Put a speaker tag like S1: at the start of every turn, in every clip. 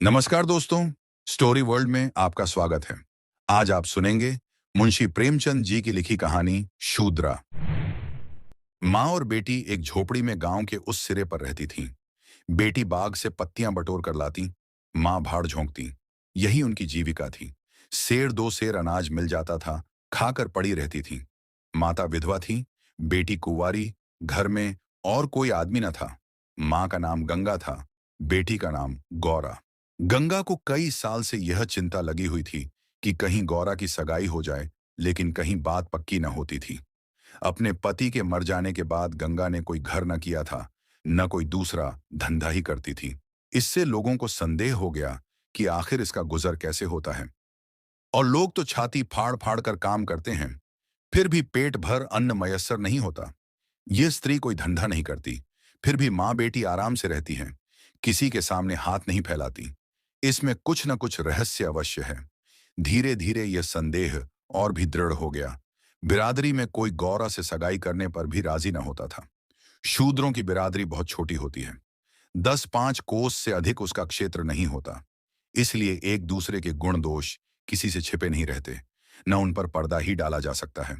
S1: नमस्कार दोस्तों, story world में आपका स्वागत है। आज आप सुनेंगे मुंशी प्रेमचंद जी की लिखी कहानी शूद्रा। माँ और बेटी एक झोपड़ी में गांव के उस सिरे पर रहती थीं। बेटी बाग से पत्तियां बटोर कर लाती, माँ भाड़ झोंकती। यही उनकी जीविका थी। सेर दो सेर अनाज मिल जाता था, खाकर पड़ी रहती थी। माता विधवा थी, बेटी कुंवारी, घर में और कोई आदमी न था। माँ का नाम गंगा था, बेटी का नाम गौरा। गंगा को कई साल से यह चिंता लगी हुई थी कि कहीं गौरा की सगाई हो जाए, लेकिन कहीं बात पक्की न होती थी। अपने पति के मर जाने के बाद गंगा ने कोई घर न किया था, न कोई दूसरा धंधा ही करती थी। इससे लोगों को संदेह हो गया कि आखिर इसका गुजर कैसे होता है। और लोग तो छाती फाड़ फाड़ कर काम करते हैं, फिर भी पेट भर अन्न मयस्सर नहीं होता। ये स्त्री कोई धंधा नहीं करती, फिर भी माँ बेटी आराम से रहती हैं, किसी के सामने हाथ नहीं फैलाती। इसमें कुछ न कुछ रहस्य अवश्य है। धीरे धीरे यह संदेह और भी दृढ़ हो गया। बिरादरी में कोई गौरा से सगाई करने पर भी राजी न होता था। शूद्रों की बिरादरी बहुत छोटी होती है, 10-5 कोस से अधिक उसका क्षेत्र नहीं होता। इसलिए एक दूसरे के गुण दोष किसी से छिपे नहीं रहते, न उन पर पर्दा ही डाला जा सकता है।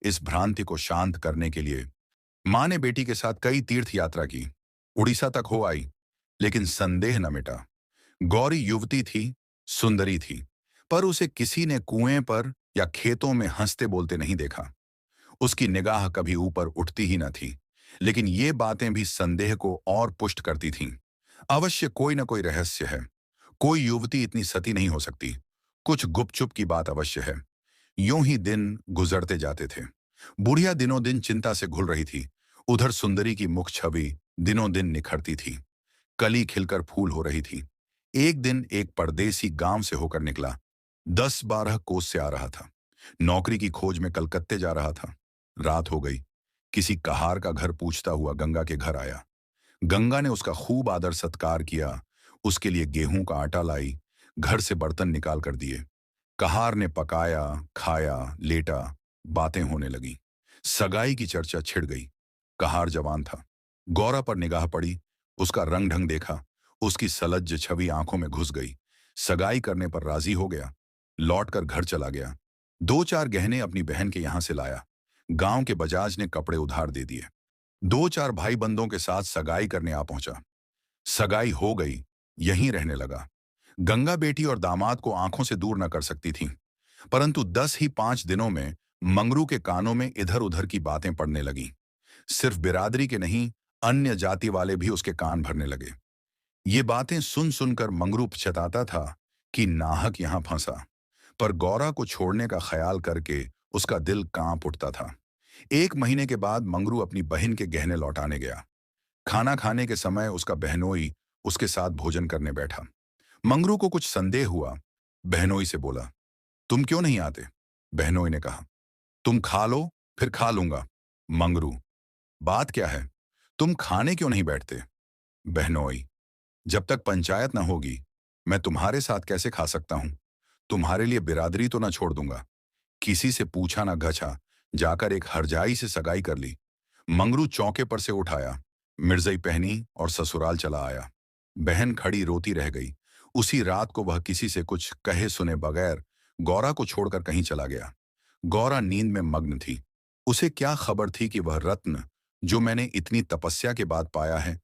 S1: इस भ्रांति को शांत करने के लिए माँ ने बेटी के साथ कई तीर्थ यात्रा की, उड़ीसा तक हो आई, लेकिन संदेह न मिटा। गौरी युवती थी, सुंदरी थी, पर उसे किसी ने कुएं पर या खेतों में हंसते बोलते नहीं देखा। उसकी निगाह कभी ऊपर उठती ही न थी, लेकिन ये बातें भी संदेह को और पुष्ट करती थीं। अवश्य कोई न कोई रहस्य है। कोई युवती इतनी सती नहीं हो सकती। कुछ गुपचुप की बात अवश्य है। यूं ही दिन गुजरते जाते थे। बुढ़िया दिनों दिन चिंता से घुल रही थी। उधर सुंदरी की मुख छवि दिनों दिन निखरती थी, कली खिलकर फूल हो रही थी। एक दिन एक परदेसी गांव से होकर निकला, 10-12 कोस से आ रहा था। नौकरी की खोज में कलकत्ते जा रहा था। रात हो गई। किसी कहार का घर पूछता हुआ गंगा के घर आया। गंगा ने उसका खूब आदर सत्कार किया, उसके लिए गेहूं का आटा लाई, घर से बर्तन निकाल कर दिए। कहार ने पकाया, खाया, लेटा, बातें होने लगी। सगाई की चर्चा छिड़ गई। कहार जवान था। गौरा पर निगाह पड़ी, उसका रंग ढंग देखा, उसकी सलज्ज छवि आंखों में घुस गई। सगाई करने पर राजी हो गया। लौटकर घर चला गया। 2-4 गहने अपनी बहन के यहां से लाया। गांव के बजाज ने कपड़े उधार दे दिए। 2-4 भाई बंदों के साथ सगाई करने आ पहुंचा। सगाई हो गई, यहीं रहने लगा। गंगा बेटी और दामाद को आंखों से दूर न कर सकती थी, परंतु 10 ही 5 दिनों में मंगरू के कानों में इधर उधर की बातें पड़ने लगी। सिर्फ बिरादरी के नहीं, अन्य जाति वाले भी उसके कान भरने लगे। ये बातें सुन सुनकर मंगरू पछताता था कि नाहक यहां फंसा, पर गौरा को छोड़ने का ख्याल करके उसका दिल कांप उठता था। 1 महीने के बाद मंगरू अपनी बहन के गहने लौटाने गया। खाना खाने के समय उसका बहनोई उसके साथ भोजन करने बैठा। मंगरू को कुछ संदेह हुआ। बहनोई से बोला, तुम क्यों नहीं आते? बहनोई ने कहा, तुम खा लो, फिर खा लूंगा। मंगरू, बात क्या है? तुम खाने क्यों नहीं बैठते? बहनोई, जब तक पंचायत न होगी, मैं तुम्हारे साथ कैसे खा सकता हूं? तुम्हारे लिए बिरादरी तो न छोड़ दूंगा। किसी से पूछा न गछा, जाकर एक हरजाई से सगाई कर ली। मंगरू चौके पर से उठाया, मिर्जई पहनी और ससुराल चला आया। बहन खड़ी रोती रह गई। उसी रात को वह किसी से कुछ कहे सुने बगैर गौरा को छोड़कर कहीं चला गया। गौरा नींद में मग्न थी। उसे क्या खबर थी कि वह रत्न, जो मैंने इतनी तपस्या के बाद पाया है,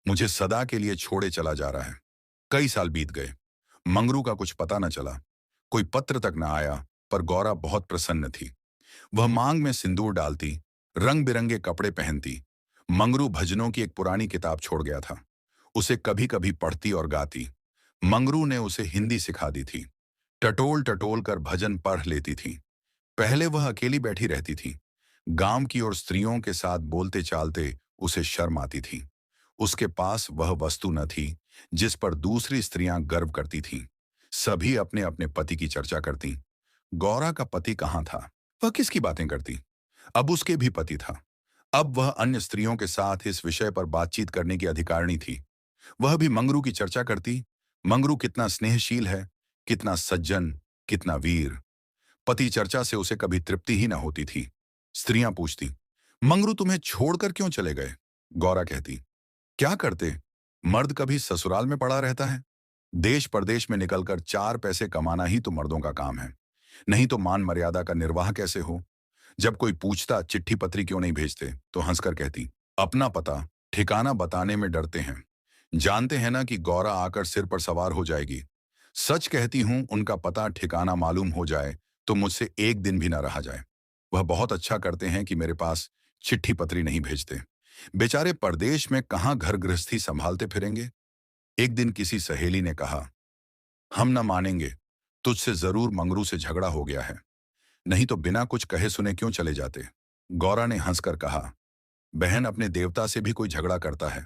S1: मुझे सदा के लिए छोड़े चला जा रहा है। कई साल बीत गए। मंगरू का कुछ पता न चला। कोई पत्र तक न आया, पर गौरा बहुत प्रसन्न थी। वह मांग में सिंदूर डालती, रंग बिरंगे कपड़े पहनती। मंगरू भजनों की एक पुरानी किताब छोड़ गया था, उसे कभी कभी पढ़ती और गाती। मंगरू ने उसे हिंदी सिखा दी थी। टटोल टटोल कर भजन पढ़ लेती थी। पहले वह अकेली बैठी रहती थी। गांव की और स्त्रियों के साथ बोलते चालते उसे शर्म आती थी। उसके पास वह वस्तु न थी जिस पर दूसरी स्त्रियां गर्व करती थीं। सभी अपने अपने पति की चर्चा करती। गौरा का पति कहाँ था? वह किसकी बातें करती? अब उसके भी पति था। अब वह अन्य स्त्रियों के साथ इस विषय पर बातचीत करने की अधिकारिणी थी। वह भी मंगरू की चर्चा करती। मंगरू कितना स्नेहशील है, कितना सज्जन, कितना वीर। पति चर्चा से उसे कभी तृप्ति ही न होती थी। स्त्रियां पूछती, मंगरू तुम्हें छोड़कर क्यों चले गए? गौरा कहती, क्या करते? मर्द कभी ससुराल में पड़ा रहता है, देश परदेश में निकलकर 4 पैसे कमाना ही तो मर्दों का काम है। नहीं तो मान मर्यादा का निर्वाह कैसे हो? जब कोई पूछता चिट्ठी पत्री क्यों नहीं भेजते, तो हंसकर कहती, अपना पता ठिकाना बताने में डरते हैं। जानते हैं ना कि गौरा आकर सिर पर सवार हो जाएगी। सच कहती हूं, उनका पता ठिकाना मालूम हो जाए तो मुझसे एक दिन भी ना रहा जाए। वह बहुत अच्छा करते हैं कि मेरे पास चिट्ठी पत्री नहीं भेजते। बेचारे परदेश में कहाँ घर गृहस्थी संभालते फिरेंगे। एक दिन किसी सहेली ने कहा, हम न मानेंगे, तुझसे जरूर मंगरू से झगड़ा हो गया है, नहीं तो बिना कुछ कहे सुने क्यों चले जाते। गौरा ने हंसकर कहा, बहन, अपने देवता से भी कोई झगड़ा करता है,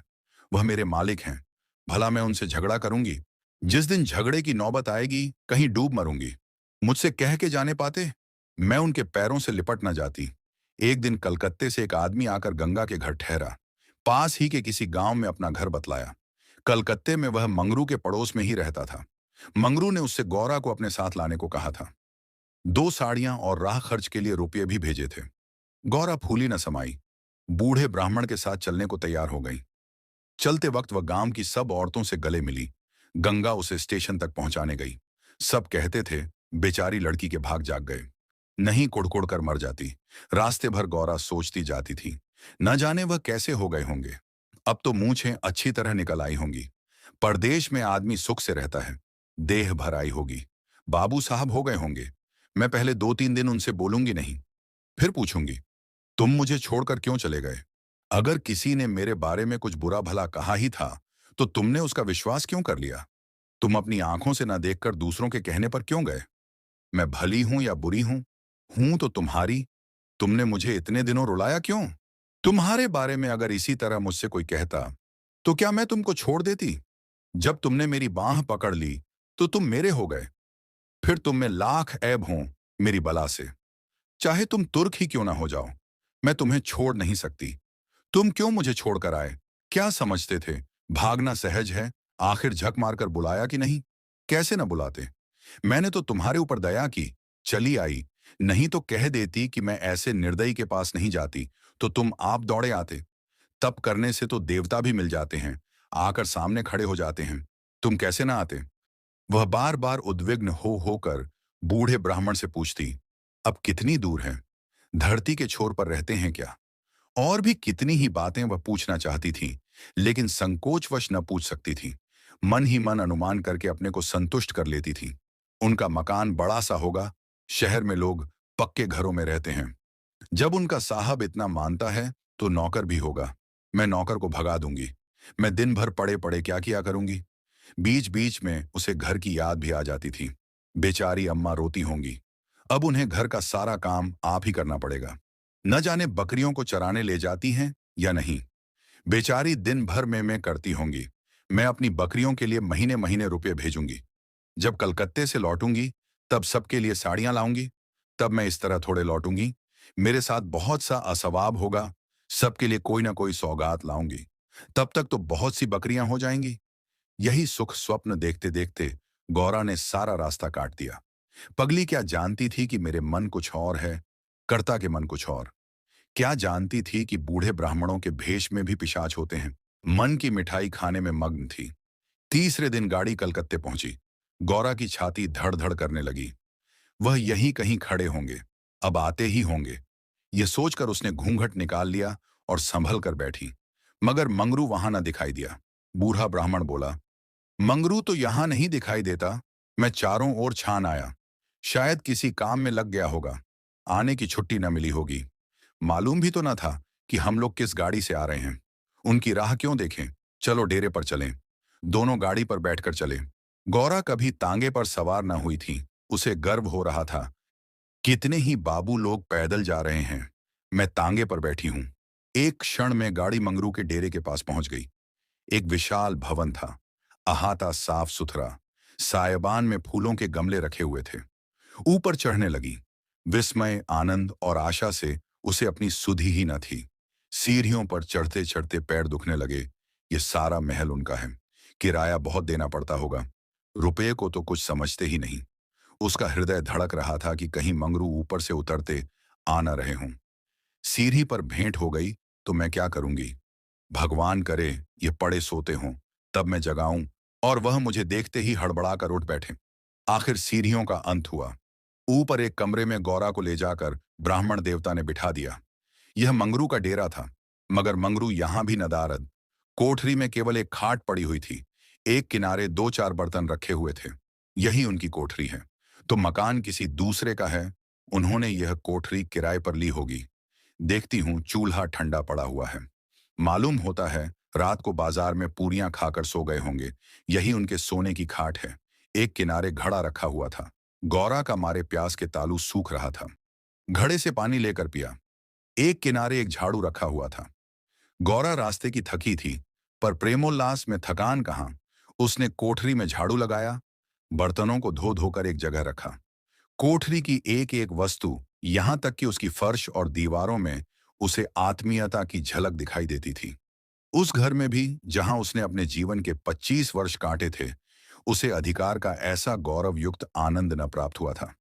S1: वह मेरे मालिक हैं, भला मैं उनसे झगड़ा करूंगी? जिस दिन झगड़े की नौबत आएगी कहीं डूब मरूंगी। मुझसे कह के जाने पाते, मैं उनके पैरों से लिपट न जाती। एक दिन कलकत्ते से एक आदमी आकर गंगा के घर ठहरा। पास ही के किसी गांव में अपना घर बतलाया। कलकत्ते में वह मंगरू के पड़ोस में ही रहता था। मंगरू ने उससे गौरा को अपने साथ लाने को कहा था। 2 साड़ियां और राह खर्च के लिए रुपये भी भेजे थे। गौरा फूली न समाई, बूढ़े ब्राह्मण के साथ चलने को तैयार हो गई। चलते वक्त वह गांव की सब औरतों से गले मिली। गंगा उसे स्टेशन तक पहुंचाने गई। सब कहते थे, बेचारी लड़की के भाग जाग गए, नहीं कुड़कुड़ कर मर जाती। रास्ते भर गौरा सोचती जाती थी, न जाने वह कैसे हो गए होंगे। अब तो मूंछें अच्छी तरह निकल आई होंगी। परदेश में आदमी सुख से रहता है, देह भर आई होगी, बाबू साहब हो गए होंगे। मैं पहले 2-3 दिन उनसे बोलूंगी नहीं, फिर पूछूंगी, तुम मुझे छोड़कर क्यों चले गए? अगर किसी ने मेरे बारे में कुछ बुरा भला कहा ही था, तो तुमने उसका विश्वास क्यों कर लिया? तुम अपनी आंखों से ना देखकर दूसरों के कहने पर क्यों गए? मैं भली हूं या बुरी हूं? हूं तो तुम्हारी। तुमने मुझे इतने दिनों रुलाया क्यों? तुम्हारे बारे में अगर इसी तरह मुझसे कोई कहता, तो क्या मैं तुमको छोड़ देती? जब तुमने मेरी बांह पकड़ ली, तो तुम मेरे हो गए। फिर तुम में लाख ऐब हों मेरी बला से, चाहे तुम तुर्क ही क्यों ना हो जाओ, मैं तुम्हें छोड़ नहीं सकती। तुम क्यों मुझे छोड़कर आए? क्या समझते थे भागना सहज है? आखिर झक मारकर बुलाया कि नहीं? कैसे न बुलाते? मैंने तो तुम्हारे ऊपर दया की, चली आई। नहीं तो कह देती कि मैं ऐसे निर्दयी के पास नहीं जाती, तो तुम आप दौड़े आते। तप करने से तो देवता भी मिल जाते हैं, आकर सामने खड़े हो जाते हैं। तुम कैसे ना आते? वह बार बार उद्विग्न हो होकर बूढ़े ब्राह्मण से पूछती, अब कितनी दूर है? धरती के छोर पर रहते हैं क्या? और भी कितनी ही बातें वह पूछना चाहती थी, लेकिन संकोचवश न पूछ सकती थी। मन ही मन अनुमान करके अपने को संतुष्ट कर लेती थी। उनका मकान बड़ा सा होगा, शहर में लोग पक्के घरों में रहते हैं। जब उनका साहब इतना मानता है, तो नौकर भी होगा। मैं नौकर को भगा दूंगी। मैं दिन भर पड़े पड़े क्या किया करूंगी? बीच बीच में उसे घर की याद भी आ जाती थी। बेचारी अम्मा रोती होंगी। अब उन्हें घर का सारा काम आप ही करना पड़ेगा। न जाने बकरियों को चराने ले जाती हैं या नहीं। बेचारी दिन भर में मैं करती होंगी। मैं अपनी बकरियों के लिए महीने महीने रुपए भेजूंगी। जब कलकत्ते से लौटूंगी, तब सबके लिए साड़ियां लाऊंगी। तब मैं इस तरह थोड़े लौटूंगी। मेरे साथ बहुत सा असवाब होगा। सबके लिए कोई ना कोई सौगात लाऊंगी। तब तक तो बहुत सी बकरियां हो जाएंगी। यही सुख स्वप्न देखते देखते गौरा ने सारा रास्ता काट दिया। पगली क्या जानती थी कि मेरे मन कुछ और है, कर्ता के मन कुछ और। क्या जानती थी कि बूढ़े ब्राह्मणों के भेष में भी पिशाच होते हैं। मन की मिठाई खाने में मग्न थी। तीसरे दिन गाड़ी कलकत्ते पहुंची। गौरा की छाती धड़ धड़ करने लगी। वह यहीं कहीं खड़े होंगे, अब आते ही होंगे। यह सोचकर उसने घूंघट निकाल लिया और संभल कर बैठी। मगर मंगरू वहां न दिखाई दिया। बूढ़ा ब्राह्मण बोला, मंगरू तो यहां नहीं दिखाई देता। मैं चारों ओर छान आया, शायद किसी काम में लग गया होगा। आने की छुट्टी न मिली होगी। मालूम भी तो न था कि हम लोग किस गाड़ी से आ रहे हैं। उनकी राह क्यों देखें? चलो डेरे पर चलें। दोनों गाड़ी पर बैठकर चले। गौरा कभी तांगे पर सवार न हुई थी। उसे गर्व हो रहा था, कितने ही बाबू लोग पैदल जा रहे हैं, मैं तांगे पर बैठी हूं। एक क्षण में गाड़ी मंगरू के डेरे के पास पहुंच गई। एक विशाल भवन था, अहाता साफ सुथरा। सायबान में फूलों के गमले रखे हुए थे। ऊपर चढ़ने लगी। विस्मय, आनंद और आशा से उसे अपनी सुधि ही न थी। सीढ़ियों पर चढ़ते चढ़ते पैर दुखने लगे। ये सारा महल उनका है, किराया बहुत देना पड़ता होगा। रुपये को तो कुछ समझते ही नहीं। उसका हृदय धड़क रहा था कि कहीं मंगरू ऊपर से उतरते आ न रहे हों। सीढ़ी पर भेंट हो गई तो मैं क्या करूंगी? भगवान करे ये पड़े सोते हों, तब मैं जगाऊं और वह मुझे देखते ही हड़बड़ाकर उठ बैठे। आखिर सीढ़ियों का अंत हुआ। ऊपर एक कमरे में गौरा को ले जाकर ब्राह्मण देवता ने बिठा दिया। यह मंगरू का डेरा था, मगर मंगरू यहां भी नदारद। कोठरी में केवल एक खाट पड़ी हुई थी। एक किनारे दो चार बर्तन रखे हुए थे। यही उनकी कोठरी है। तो मकान किसी दूसरे का है। उन्होंने यह कोठरी किराए पर ली होगी। देखती हूँ चूल्हा ठंडा पड़ा हुआ है। मालूम होता है रात को बाजार में पूरियां खाकर सो गए होंगे। यही उनके सोने की खाट है। एक किनारे घड़ा रखा हुआ था। गौरा का मारे प्यास के तालू सूख रहा था। घड़े से पानी लेकर पिया। एक किनारे एक झाड़ू रखा हुआ था। गौरा रास्ते की थकी थी, पर प्रेमोल्लास में थकान कहाँ। उसने कोठरी में झाड़ू लगाया, बर्तनों को धो धोकर एक जगह रखा। कोठरी की एक एक वस्तु, यहां तक कि उसकी फर्श और दीवारों में उसे आत्मीयता की झलक दिखाई देती थी। उस घर में भी जहां उसने अपने जीवन के 25 वर्ष काटे थे, उसे अधिकार का ऐसा गौरवयुक्त आनंद न प्राप्त हुआ था।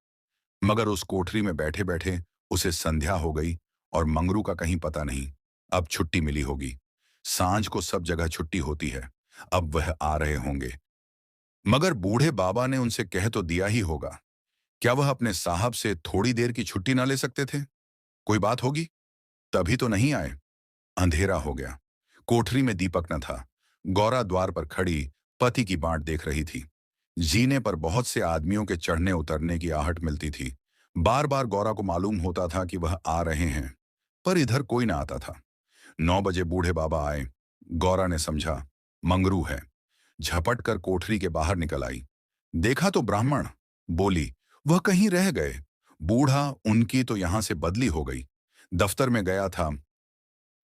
S1: मगर उस कोठरी में बैठे बैठे उसे संध्या हो गई और मंगरू का कहीं पता नहीं। अब छुट्टी मिली होगी। सांझ को सब जगह छुट्टी होती है। अब वह आ रहे होंगे। मगर बूढ़े बाबा ने उनसे कह तो दिया ही होगा। क्या वह अपने साहब से थोड़ी देर की छुट्टी ना ले सकते थे? कोई बात होगी, तभी तो नहीं आए। अंधेरा हो गया। कोठरी में दीपक न था। गौरा द्वार पर खड़ी पति की बाट देख रही थी। जीने पर बहुत से आदमियों के चढ़ने उतरने की आहट मिलती थी। बार बार गौरा को मालूम होता था कि वह आ रहे हैं, पर इधर कोई ना आता था। 9 बजे बूढ़े बाबा आए। गौरा ने समझा मंगरू है। झपट कर कोठरी के बाहर निकल आई। देखा तो ब्राह्मण। बोली, वह कहीं रह गए। बूढ़ा, उनकी तो यहां से बदली हो गई। दफ्तर में गया था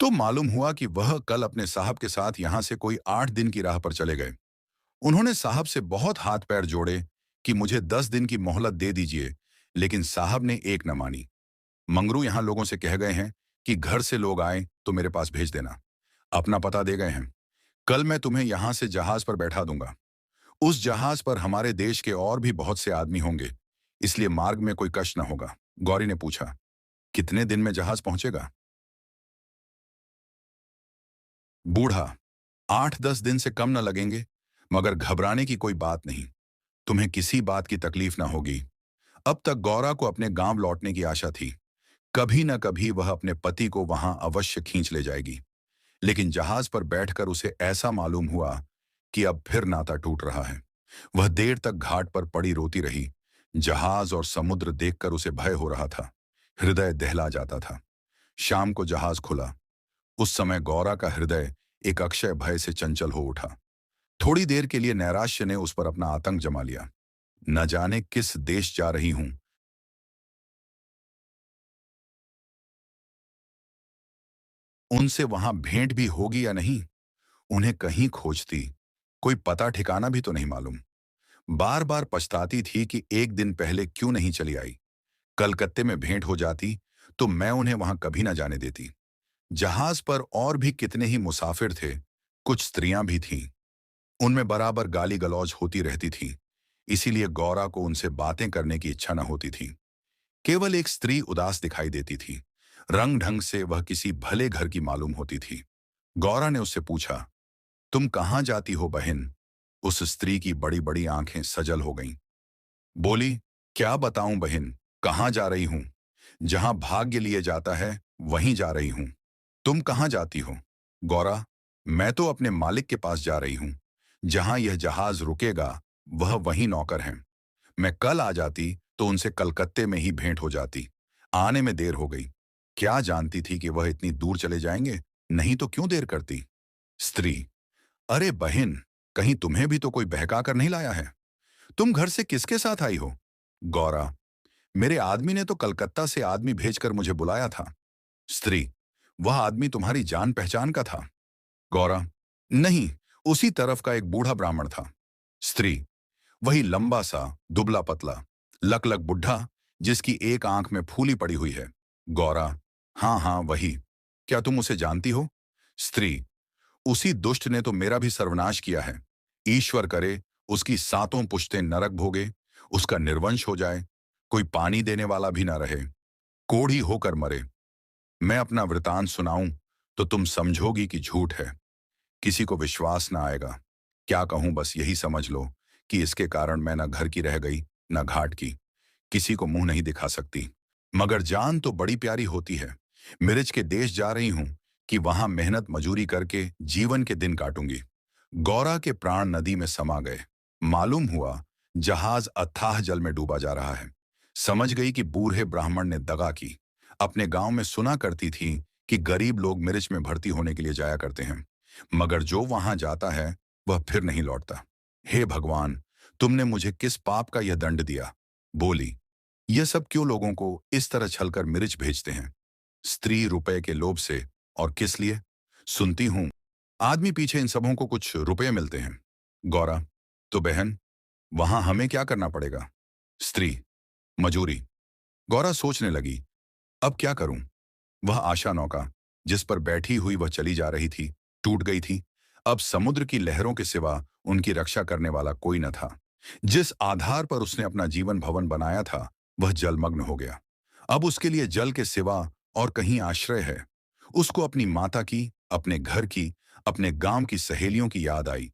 S1: तो मालूम हुआ कि वह कल अपने साहब के साथ यहां से कोई 8 दिन की राह पर चले गए। उन्होंने साहब से बहुत हाथ पैर जोड़े कि मुझे 10 दिन की मोहलत दे दीजिए, लेकिन साहब ने एक न मानी। मंगरू यहां लोगों से कह गए हैं कि घर से लोग आए तो मेरे पास भेज देना। अपना पता दे गए हैं। कल मैं तुम्हें यहां से जहाज पर बैठा दूंगा। उस जहाज पर हमारे देश के और भी बहुत से आदमी होंगे, इसलिए मार्ग में कोई कष्ट न होगा। गौरी ने पूछा, कितने दिन में जहाज पहुंचेगा? बूढ़ा, 8-10 दिन से कम न लगेंगे, मगर घबराने की कोई बात नहीं। तुम्हें किसी बात की तकलीफ ना होगी। अब तक गौरा को अपने गांव लौटने की आशा थी। कभी न कभी वह अपने पति को वहां अवश्य खींच ले जाएगी। लेकिन जहाज पर बैठकर उसे ऐसा मालूम हुआ कि अब फिर नाता टूट रहा है। वह देर तक घाट पर पड़ी रोती रही। जहाज और समुद्र देखकर उसे भय हो रहा था। हृदय दहला जाता था। शाम को जहाज खुला। उस समय गौरा का हृदय एक अक्षय भय से चंचल हो उठा। थोड़ी देर के लिए नैराश्य ने उस पर अपना आतंक जमा लिया। न जाने किस देश जा रही हूं। उनसे वहां भेंट भी होगी या नहीं। उन्हें कहीं खोजती, कोई पता ठिकाना भी तो नहीं मालूम। बार बार पछताती थी कि एक दिन पहले क्यों नहीं चली आई। कलकत्ते में भेंट हो जाती तो मैं उन्हें वहां कभी ना जाने देती। जहाज पर और भी कितने ही मुसाफिर थे। कुछ स्त्रियां भी थीं। उनमें बराबर गाली गलौज होती रहती थी। इसीलिए गौरा को उनसे बातें करने की इच्छा न होती थी। केवल एक स्त्री उदास दिखाई देती थी। रंग ढंग से वह किसी भले घर की मालूम होती थी। गौरा ने उससे पूछा, तुम कहाँ जाती हो बहन? उस स्त्री की बड़ी बड़ी आंखें सजल हो गईं। बोली, क्या बताऊं बहन, कहाँ जा रही हूं? जहां भाग्य लिए जाता है वहीं जा रही हूं। तुम कहाँ जाती हो? गौरा, मैं तो अपने मालिक के पास जा रही हूं। जहां यह जहाज रुकेगा वह वहीं नौकर हैं। मैं कल आ जाती तो उनसे कलकत्ते में ही भेंट हो जाती। आने में देर हो गई। क्या जानती थी कि वह इतनी दूर चले जाएंगे, नहीं तो क्यों देर करती। स्त्री, अरे बहन, कहीं तुम्हें भी तो कोई बहका कर नहीं लाया है? तुम घर से किसके साथ आई हो? गौरा, मेरे आदमी ने तो कलकत्ता से आदमी भेजकर मुझे बुलाया था। स्त्री, वह आदमी तुम्हारी जान पहचान का था? गौरा, नहीं, उसी तरफ का एक बूढ़ा ब्राह्मण था। स्त्री, वही लंबा सा, दुबला पतला, लकलक बुढ़ा, जिसकी एक आंख में फूली पड़ी हुई है। गौरा, हाँ हाँ वही। क्या तुम उसे जानती हो? स्त्री, उसी दुष्ट ने तो मेरा भी सर्वनाश किया है। ईश्वर करे उसकी 7 पुश्तें नरक भोगे, उसका निर्वंश हो जाए, कोई पानी देने वाला भी ना रहे, कोढ़ी होकर मरे। मैं अपना वृतांत सुनाऊं तो तुम समझोगी कि झूठ है। किसी को विश्वास ना आएगा। क्या कहूं, बस यही समझ लो कि इसके कारण मैं न घर की रह गई न घाट की। किसी को मुंह नहीं दिखा सकती। मगर जान तो बड़ी प्यारी होती है। मिर्च के देश जा रही हूं कि वहां मेहनत मजूरी करके जीवन के दिन काटूंगी। गौरा के प्राण नदी में समा गए। मालूम हुआ जहाज अथाह जल में डूबा जा रहा है। समझ गई कि बूढ़े ब्राह्मण ने दगा की। अपने गांव में सुना करती थी कि गरीब लोग मिर्च में भर्ती होने के लिए जाया करते हैं, मगर जो वहां जाता है वह फिर नहीं लौटता। हे भगवान, तुमने मुझे किस पाप का यह दंड दिया? बोली, यह सब क्यों लोगों को इस तरह छलकर मिर्च भेजते हैं? स्त्री रुपए के लोभ से। और किस लिए? सुनती हूं आदमी पीछे इन सबों को कुछ रुपए मिलते हैं। गौरा, तो बहन, वहां हमें क्या करना पड़ेगा? स्त्री, मजूरी। गौरा सोचने लगी, अब क्या करूं? वह आशा नौका जिस पर बैठी हुई वह चली जा रही थी, टूट गई थी। अब समुद्र की लहरों के सिवा उनकी रक्षा करने वाला कोई न था। जिस आधार पर उसने अपना जीवन भवन बनाया था, वह जलमग्न हो गया। अब उसके लिए जल के सिवा और कहीं आश्रय है? उसको अपनी माता की, अपने घर की, अपने गांव की सहेलियों की याद आई,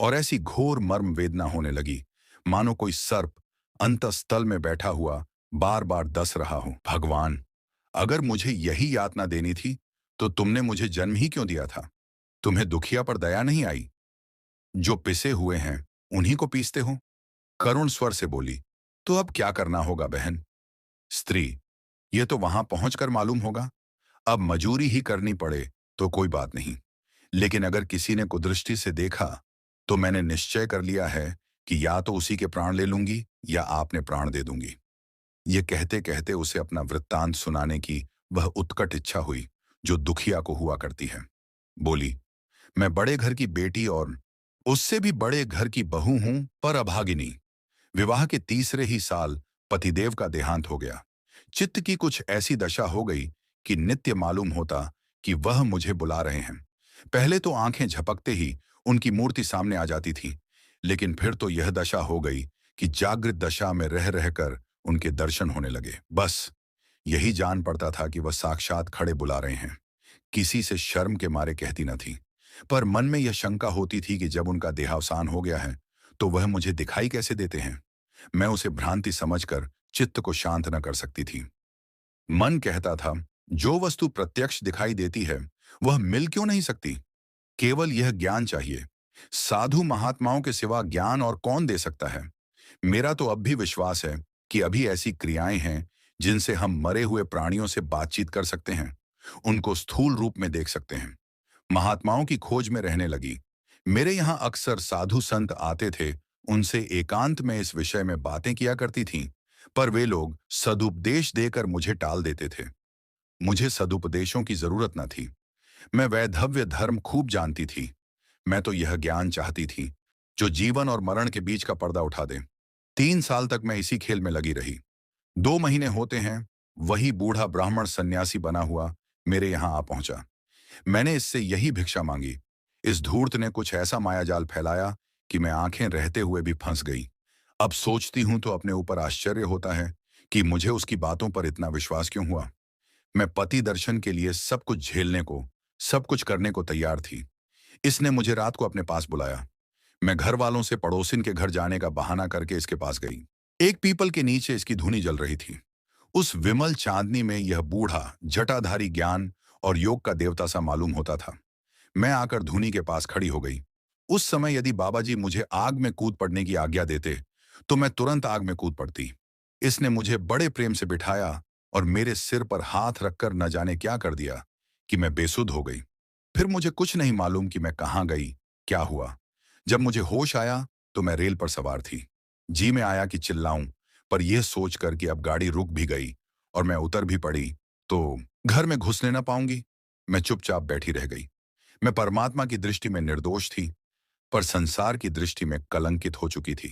S1: और ऐसी घोर मर्म वेदना होने लगी, मानो कोई सर्प अंतस्तल में बैठा हुआ बार बार डस रहा हो। भगवान, अगर मुझे यही यातना देनी थी, तो तुमने मुझे जन्म ही क्यों दिया था? तुम्हें दुखिया पर दया नहीं आई? जो पिसे हुए हैं उन्हीं को पीसते हो। करुण स्वर से बोली, तो अब क्या करना होगा बहन? स्त्री, ये तो वहां पहुंचकर मालूम होगा। अब मजूरी ही करनी पड़े तो कोई बात नहीं, लेकिन अगर किसी ने कुदृष्टि से देखा, तो मैंने निश्चय कर लिया है कि या तो उसी के प्राण ले लूंगी या आपने प्राण दे दूंगी। ये कहते कहते उसे अपना वृत्तांत सुनाने की वह उत्कट इच्छा हुई जो दुखिया को हुआ करती है। बोली, मैं बड़े घर की बेटी और उससे भी बड़े घर की बहू हूं, पर अभागिनी। विवाह के तीसरे ही साल पतिदेव का देहांत हो गया। चित्त की कुछ ऐसी दशा हो गई कि नित्य मालूम होता कि वह मुझे बुला रहे हैं। पहले तो आंखें झपकते ही उनकी मूर्ति सामने आ जाती थी, लेकिन फिर तो यह दशा हो गई कि जागृत दशा में रह रहकर उनके दर्शन होने लगे। बस यही जान पड़ता था कि वह साक्षात खड़े बुला रहे हैं। किसी से शर्म के मारे कहती न थी, पर मन में यह शंका होती थी कि जब उनका देहावसान हो गया है, तो वह मुझे दिखाई कैसे देते हैं? मैं उसे भ्रांति समझकर चित्त को शांत न कर सकती थी। मन कहता था, जो वस्तु प्रत्यक्ष दिखाई देती है, वह मिल क्यों नहीं सकती? केवल यह ज्ञान चाहिए। साधु महात्माओं के सिवा ज्ञान और कौन दे सकता है? मेरा तो अब भी विश्वास है कि अभी ऐसी क्रियाएं हैं जिनसे हम मरे हुए प्राणियों से बातचीत कर सकते हैं, उनको स्थूल रूप में देख सकते हैं। महात्माओं की खोज में रहने लगी। मेरे यहाँ अक्सर साधु संत आते थे, उनसे एकांत में इस विषय में बातें किया करती थीं, पर वे लोग सदुपदेश देकर मुझे टाल देते थे। मुझे सदुपदेशों की जरूरत न थी। मैं वैधव्य धर्म खूब जानती थी। मैं तो यह ज्ञान चाहती थी जो जीवन और मरण के बीच का पर्दा उठा दे। 3 साल तक मैं इसी खेल में लगी रही। 2 महीने होते हैं, वही बूढ़ा ब्राह्मण सन्यासी बना हुआ मेरे यहाँ आ पहुंचा। मैंने इससे यही भिक्षा मांगी। इस धूर्त ने कुछ ऐसा मायाजाल फैलाया कि मैं आंखें रहते हुए भी फंस गई। अब सोचती हूं तो अपने ऊपर आश्चर्य होता है कि मुझे उसकी बातों पर इतना विश्वास क्यों हुआ। मैं पति दर्शन के लिए सब कुछ झेलने को, सब कुछ करने को तैयार थी। इसने मुझे रात को अपने पास बुलाया। मैं घर वालों से पड़ोसिन के घर जाने का बहाना करके इसके पास गई। एक पीपल के नीचे इसकी धूनी जल रही थी। उस विमल चांदनी में यह बूढ़ा जटाधारी ज्ञान और योग का देवता सा मालूम होता था। मैं आकर धूनी के पास खड़ी हो गई। उस समय यदि बाबा जी मुझे आग में कूद पड़ने की आज्ञा देते, तो मैं तुरंत आग में कूद पड़ती। इसने मुझे बड़े प्रेम से बिठाया और मेरे सिर पर हाथ रखकर न जाने क्या कर दिया कि मैं बेसुध हो गई। फिर मुझे कुछ नहीं मालूम कि मैं कहाँ गई, क्या हुआ। जब मुझे होश आया तो मैं रेल पर सवार थी। जी में आया कि चिल्लाऊं, पर यह सोचकर कि अब गाड़ी रुक भी गई और मैं उतर भी पड़ी तो घर में घुसने न पाऊंगी, मैं चुपचाप बैठी रह गई। मैं परमात्मा की दृष्टि में निर्दोष थी, पर संसार की दृष्टि में कलंकित हो चुकी थी।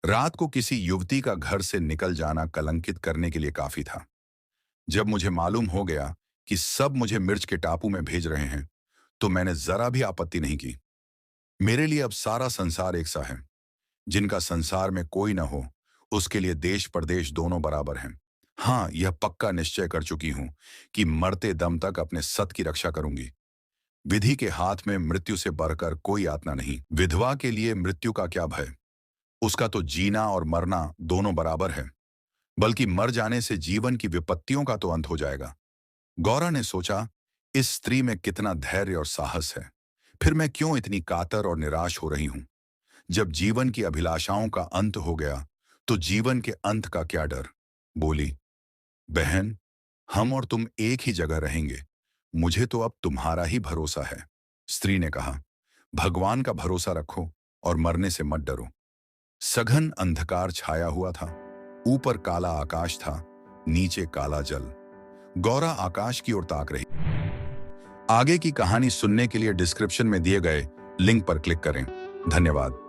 S1: रात को किसी युवती का घर से निकल जाना कलंकित करने के लिए काफी था। जब मुझे मालूम हो गया कि सब मुझे मिर्च के टापू में भेज रहे हैं, तो मैंने जरा भी आपत्ति नहीं की। मेरे लिए अब सारा संसार एक सा है। जिनका संसार में कोई न हो, उसके लिए देश परदेश दोनों बराबर हैं। हाँ, यह पक्का निश्चय कर चुकी हूं कि मरते दम तक अपने सत की रक्षा करूंगी। विधि के हाथ में मृत्यु से बढ़कर कोई यातना नहीं। विधवा के लिए मृत्यु का क्या भय? उसका तो जीना और मरना दोनों बराबर है। बल्कि मर जाने से जीवन की विपत्तियों का तो अंत हो जाएगा। गौरा ने सोचा, इस स्त्री में कितना धैर्य और साहस है। फिर मैं क्यों इतनी कातर और निराश हो रही हूं? जब जीवन की अभिलाषाओं का अंत हो गया तो जीवन के अंत का क्या डर? बोली, बहन, हम और तुम एक ही जगह रहेंगे। मुझे तो अब तुम्हारा ही भरोसा है। स्त्री ने कहा, भगवान का भरोसा रखो और मरने से मत डरो। सघन अंधकार छाया हुआ था। ऊपर काला आकाश था, नीचे काला जल। गौरा आकाश की ओर ताक रही। आगे की कहानी सुनने के लिए डिस्क्रिप्शन में दिए गए लिंक पर क्लिक करें। धन्यवाद।